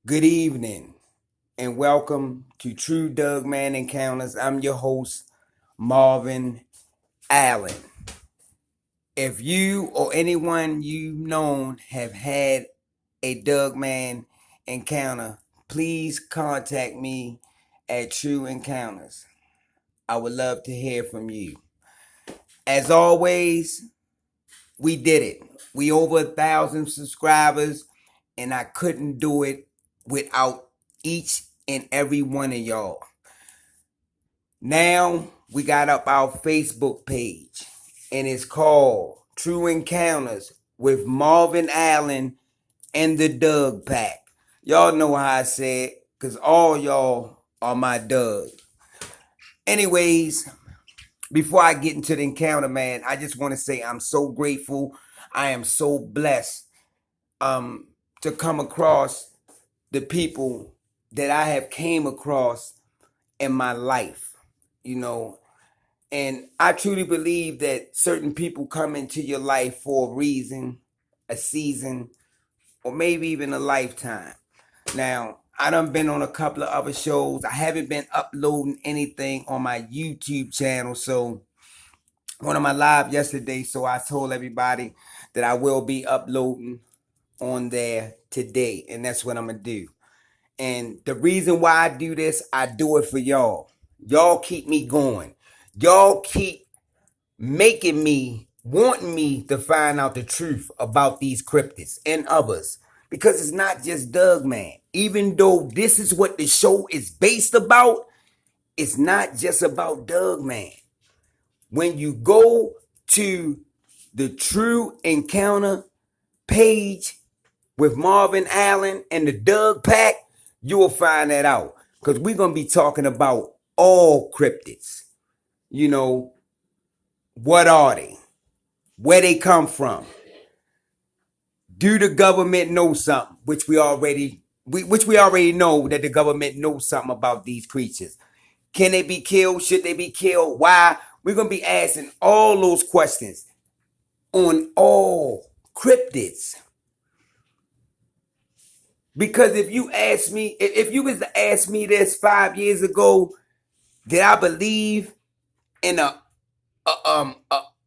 Good evening and welcome to True Doug Man Encounters. I'm your host, Marvin Allen. If you or anyone you've known have had a Doug Man encounter, please contact me at True Encounters. I would love to hear from you. As always, we did it. We over 1,000 subscribers, and I couldn't do it without each and every one of y'all. Now we got up our Facebook page, and it's called True Encounters with Marvin Allen and the Doug Pack. Y'all know how I said, because all y'all are my Doug. Anyways, before I get into the encounter, man, I just want to say I'm so grateful. I am so blessed to come across the people that I have came across in my life, and I truly believe that certain people come into your life for a reason, a season, or maybe even a lifetime. Now, I done been on a couple of other shows. I haven't been uploading anything on my YouTube channel, so one of my live yesterday, so I told everybody that I will be uploading on there today, and that's what I'm gonna do. And the reason why I do this, I do it for y'all. Y'all keep me going. Y'all keep making me, wanting me to find out the truth about these cryptids and others. Because it's not just Doug Man. Even though this is what the show is based about, it's not just about Doug Man. When you go to the True Encounter page with Marvin Allen and the Doug Pack, you will find that out. Because we're going to be talking about all cryptids. What are they? Where they come from? Do the government know something? Which we already know that the government knows something about these creatures. Can they be killed? Should they be killed? Why? We're going to be asking all those questions on all cryptids. Because if you was to ask me this 5 years ago, did I believe in a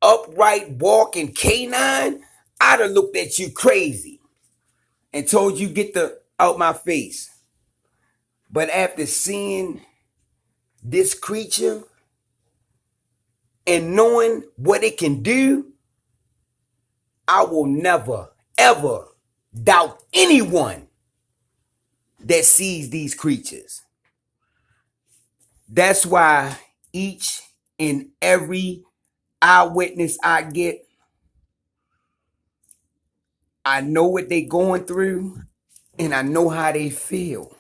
upright walking canine? I'd have looked at you crazy and told you get the out my face. But after seeing this creature and knowing what it can do, I will never, ever doubt anyone that sees these creatures. That's why each and every eyewitness I get, I know what they're going through and I know how they feel.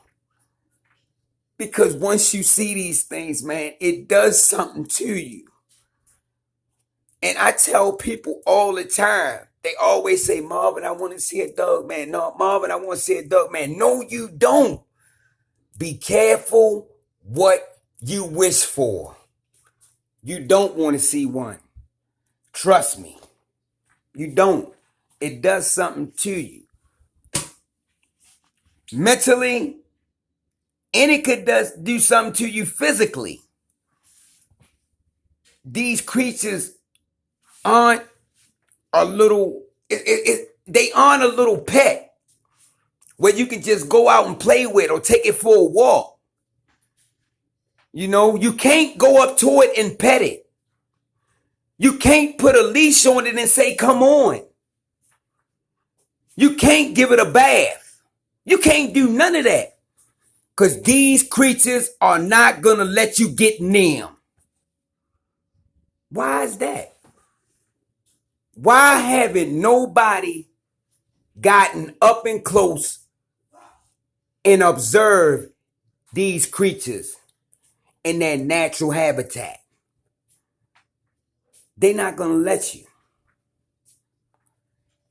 Because once you see these things, man, it does something to you. And I tell people all the time, they always say, Marvin, I want to see a Doug Man. No, Marvin, I want to see a Doug Man. No, you don't. Be careful what you wish for. You don't want to see one. Trust me. You don't. It does something to you. Mentally, and it could do something to you physically. These creatures aren't a little, they aren't a little pet where you can just go out and play with or take it for a walk. You can't go up to it and pet it. You can't put a leash on it and say, come on. You can't give it a bath. You can't do none of that. Because these creatures are not going to let you get near them. Why is that? Why haven't nobody gotten up and close and observed these creatures in their natural habitat? They're not going to let you.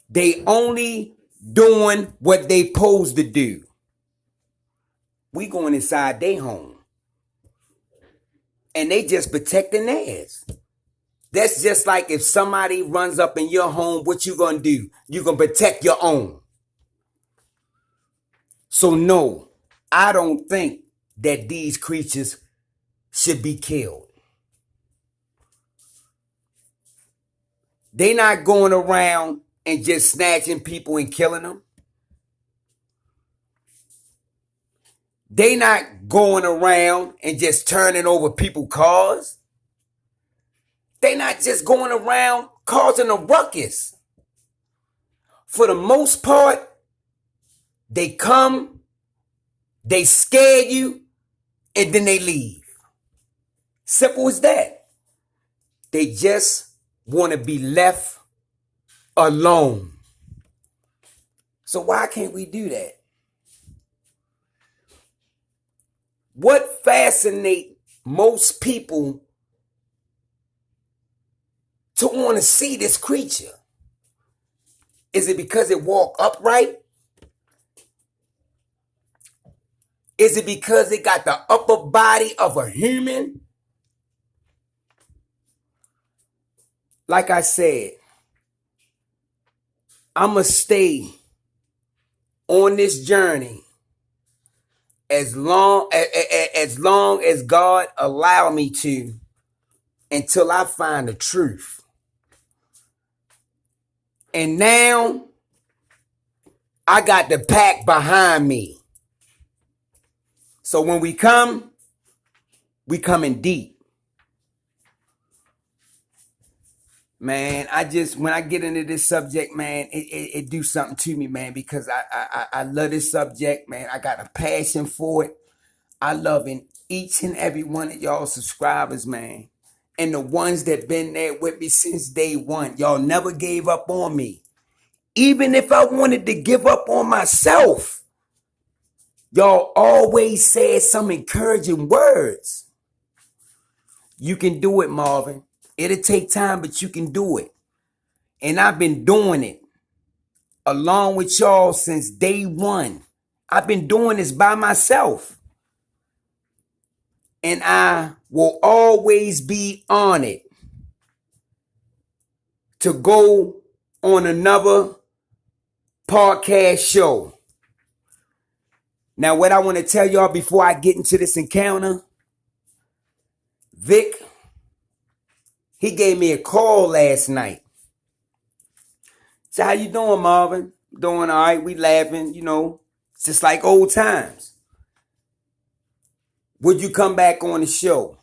They only doing what they supposed to do. We going inside their home. And they just protecting theirs. That's just like if somebody runs up in your home, what you going to do? You're going to protect your own. So no, I don't think that these creatures should be killed. They not going around and just snatching people and killing them. They not going around and just turning over people's cars. They not just going around causing a ruckus. For the most part, they come, they scare you, and then they leave. Simple as that. They just want to be left alone. So why can't we do that? What fascinates most people to want to see this creature? Is it because it walk upright? Is it because it got the upper body of a human? Like I said, I'ma stay on this journey as long as God allow me to, until I find the truth. And now I got the pack behind me. So when we coming deep. Man, when I get into this subject, man, it do something to me, man, because I love this subject, man. I got a passion for it. I loving each and every one of y'all subscribers, man. And the ones that been there with me since day one. Y'all never gave up on me. Even if I wanted to give up on myself, y'all always said some encouraging words. You can do it, Marvin. It'll take time, but you can do it. And I've been doing it along with y'all since day one. I've been doing this by myself. And I will always be on it to go on another podcast show. Now, what I want to tell y'all before I get into this encounter, Vic, he gave me a call last night. So how you doing, Marvin? Doing all right. We laughing, it's just like old times. Would you come back on the show?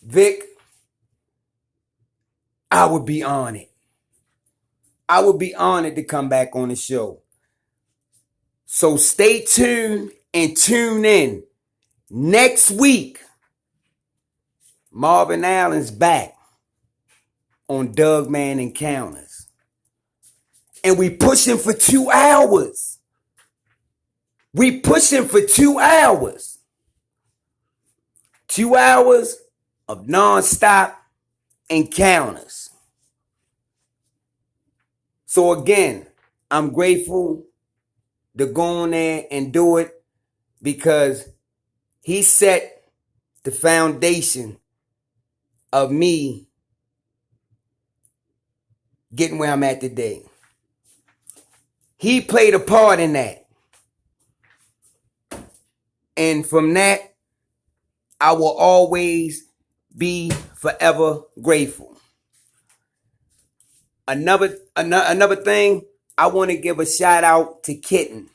Vic, I would be on it. I would be honored to come back on the show. So stay tuned and tune in. Next week, Marvin Allen's back on Doug Man Encounters. And we pushing for 2 hours. We pushing for 2 hours. 2 hours of nonstop encounters. So again, I'm grateful to go on there and do it because he set the foundation of me getting where I'm at today. He played a part in that. And from that, I will always be forever grateful. Another thing, I want to give a shout out to Kitten,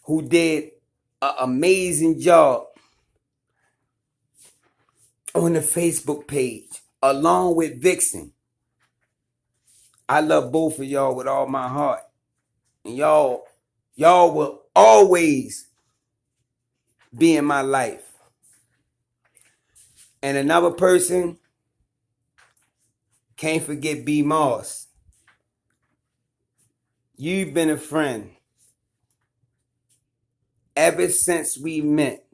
who did an amazing job on the Facebook page, along with Vixen. I love both of y'all with all my heart. And y'all will always be in my life. And another person, can't forget B. Moss. You've been a friend. Ever since we met,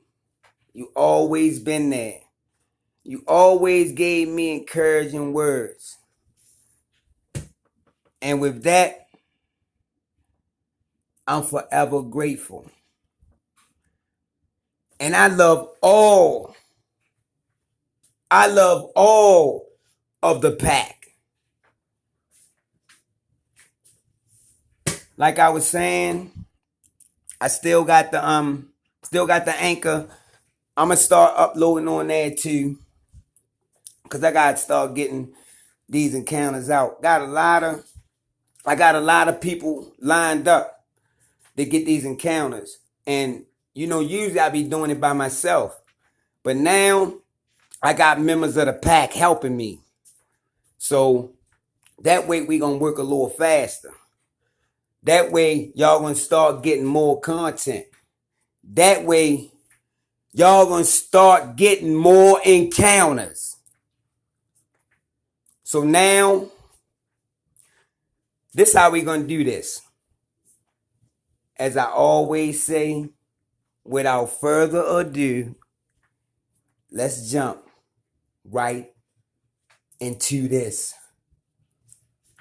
you always been there. You always gave me encouraging words. And with that, I'm forever grateful. And I love all of the pack. like I was saying, I still got the anchor. I'm gonna start uploading on there too, cause I gotta start getting these encounters out. I got a lot of people lined up to get these encounters, and usually I be doing it by myself, but now I got members of the pack helping me, so that way we gonna work a little faster. That way y'all gonna start getting more content. That way y'all gonna start getting more encounters. So now, this how we gonna do this. As I always say, without further ado, let's jump right into this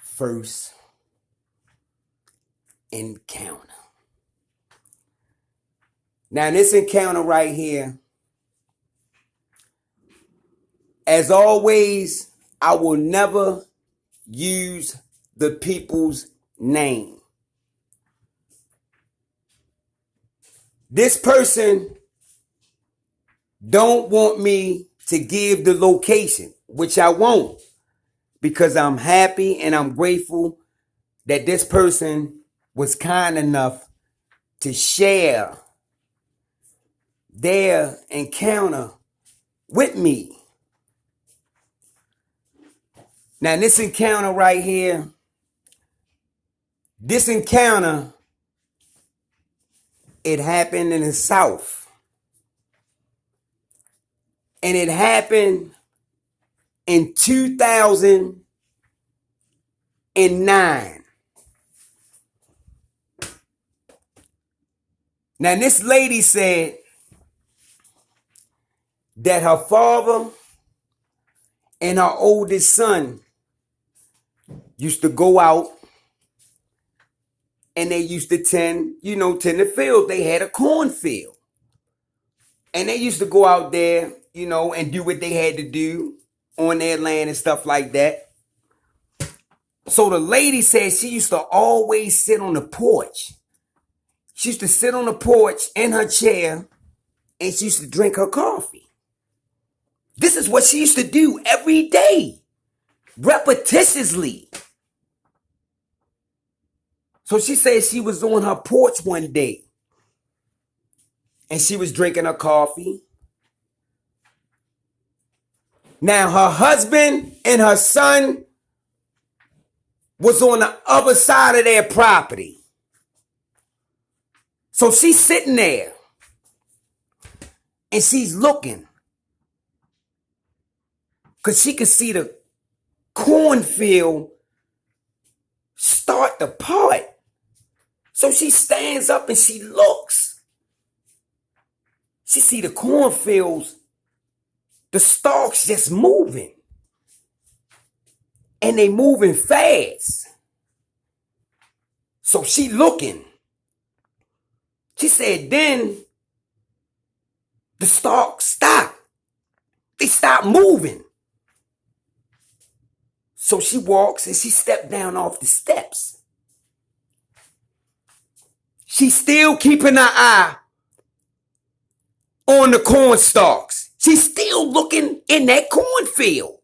first encounter. Now, this encounter right here, as always, I will never use the people's name. This person don't want me to give the location, which I won't, because I'm happy and I'm grateful that this person was kind enough to share their encounter with me. Now, this encounter right here, it happened in the South. And it happened in 2009. Now, this lady said that her father and her oldest son used to go out and they used to tend the field. They had a cornfield. And they used to go out there, and do what they had to do on their land and stuff like that. So the lady said she used to always sit on the porch. She used to sit on the porch in her chair and she used to drink her coffee. This is what she used to do every day, repetitiously. So she said she was on her porch one day and she was drinking her coffee. Now her husband and her son was on the other side of their property. So she's sitting there and she's looking because she could see the cornfield start to part. So she stands up and she looks. She see the cornfields, the stalks just moving. And they moving fast. So she looking. She said, then the stalks stopped. They stopped moving. So she walks and she stepped down off the steps. She's still keeping her eye on the corn stalks. She's still looking in that cornfield.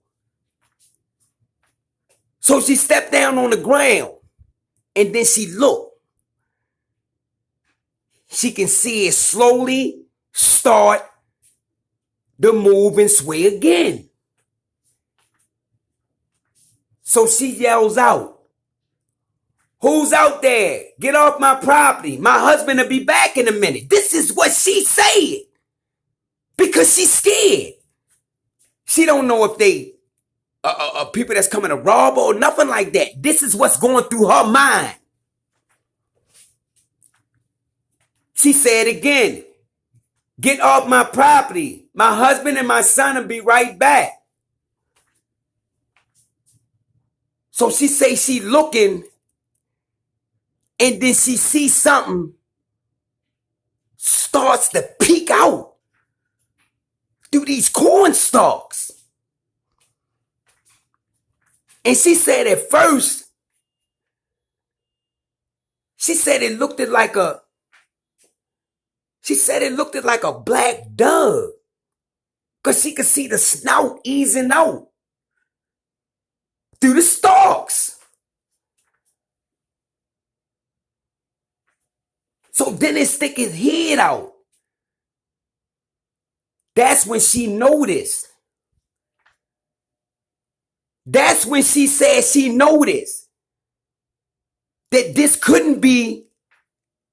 So she stepped down on the ground and then she looked. She can see it slowly start to move and sway again. So she yells out, "Who's out there? Get off my property. My husband will be back in a minute." This is what she said because she's scared. She don't know if they are people that's coming to rob her or nothing like that. This is what's going through her mind. She said again, "Get off my property. My husband and my son will be right back." So she say she looking and then she sees something starts to peek out through these corn stalks. And she said at first, She said it looked like a black dove. Because she could see the snout easing out through the stalks. So then it stick his head out. That's when she noticed. That's when she said she noticed that this couldn't be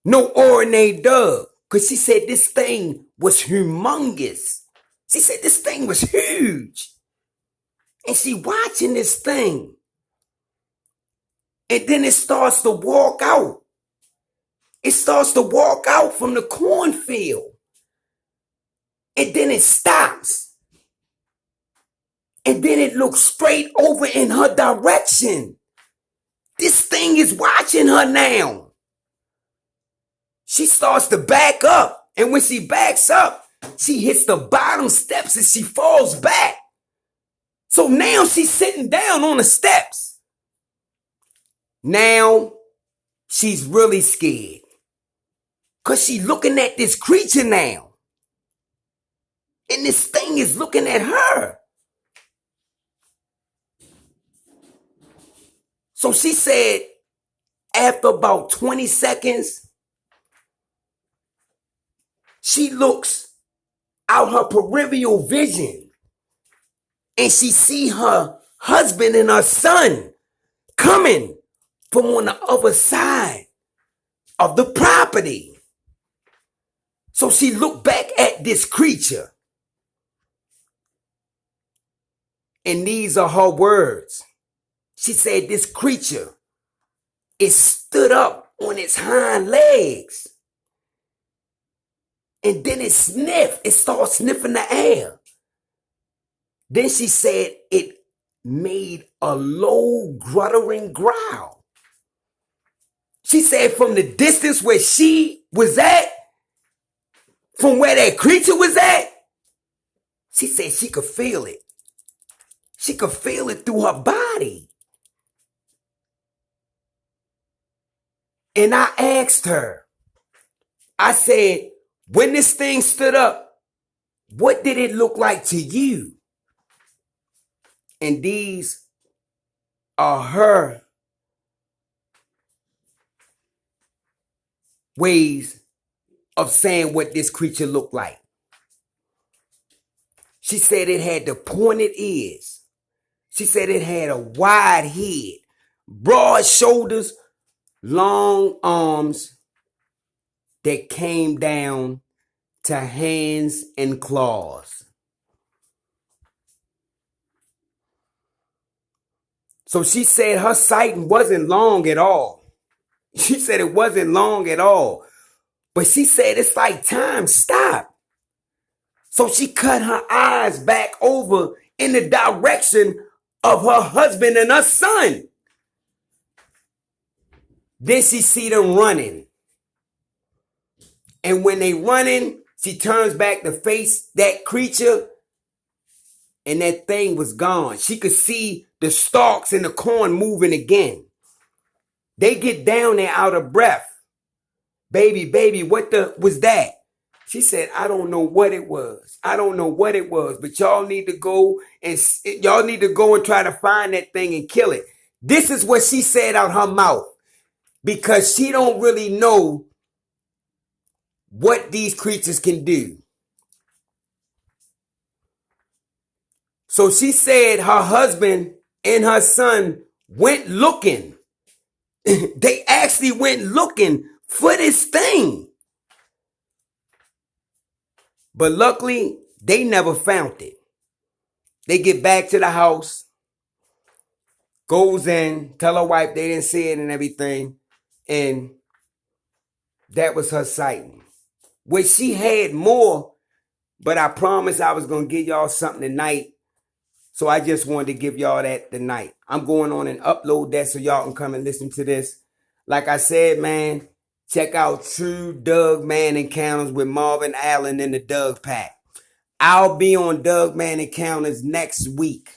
no ordinary dove. Because she said this thing was humongous. She said this thing was huge. And she watching this thing. And then it starts to walk out. It starts to walk out from the cornfield. And then it stops. And then it looks straight over in her direction. This thing is watching her now. She starts to back up. And when she backs up, she hits the bottom steps and she falls back. So now she's sitting down on the steps. Now she's really scared. Because she's looking at this creature now. And this thing is looking at her. So she said, after about 20 seconds, she looks out her peripheral vision and she see her husband and her son coming from on the other side of the property. So she looked back at this creature. And these are her words. She said this creature is stood up on its hind legs. And then it sniffed. It started sniffing the air. Then she said it made a low gruttering growl. She said from the distance where she was at, from where that creature was at, she said she could feel it. She could feel it through her body. And I asked her, I said, when this thing stood up, what did it look like to you? And these are her ways of saying what this creature looked like. She said it had the pointed ears. She said it had a wide head, broad shoulders, long arms that came down to hands and claws. So she said her sighting wasn't long at all. She said it wasn't long at all. But she said it's like time stopped. So she cut her eyes back over in the direction of her husband and her son. Then she see them running. And when they running, she turns back to face that creature, and that thing was gone. She could see the stalks in the corn moving again. They get down there out of breath. Baby, what was that? She said, I don't know what it was. I don't know what it was, but y'all need to go and try to find that thing and kill it. This is what she said out her mouth, because she don't really know what these creatures can do. So she said her husband and her son went looking. They actually went looking for this thing. But luckily, they never found it. They get back to the house, goes in, tell her wife they didn't see it and everything. And that was her sighting. Which she had more, but I promised I was going to give y'all something tonight. So I just wanted to give y'all that tonight. I'm going on and upload that so y'all can come and listen to this. Like I said, man, check out True Doug Man Encounters with Marvin Allen and the Doug Pack. I'll be on Doug Man Encounters next week.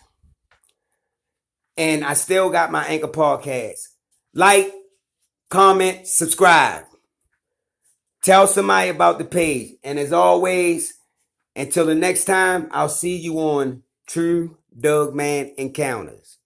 And I still got my Anchor podcast. Like, comment, subscribe. Tell somebody about the page. And as always, until the next time, I'll see you on True Doug Man Encounters.